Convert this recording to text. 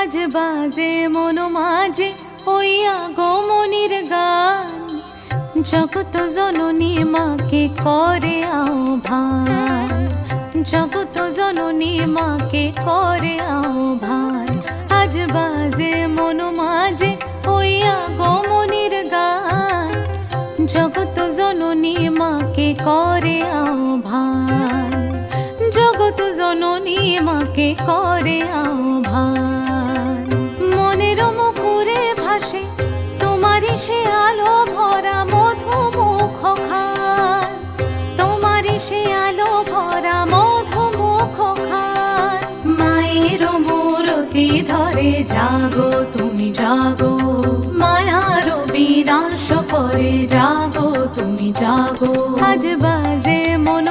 আজ বাজে মন মাঝে ওই আগমনীর গান, জগত জননী মাকে করে আহ্বান, জগত জননী মাকে করে আহ্বান। আজ বাজে মন মাঝে ওই আগমনীর গান, জগত জননী মাকে করে আহ্বান, জগত জননী মাকে করে আহ্বান। মনের মুখরে ভাসে তোমারই সে আলো ভরা মধুমুখ খান, তোমারই সে আলো ভরা মধুমুখ খান। মায়ের মূরতি ধরে জাগো তুমি জাগো, মায়ার বিনাশ করে জাগো তুমি জাগো। আজ বাজে মন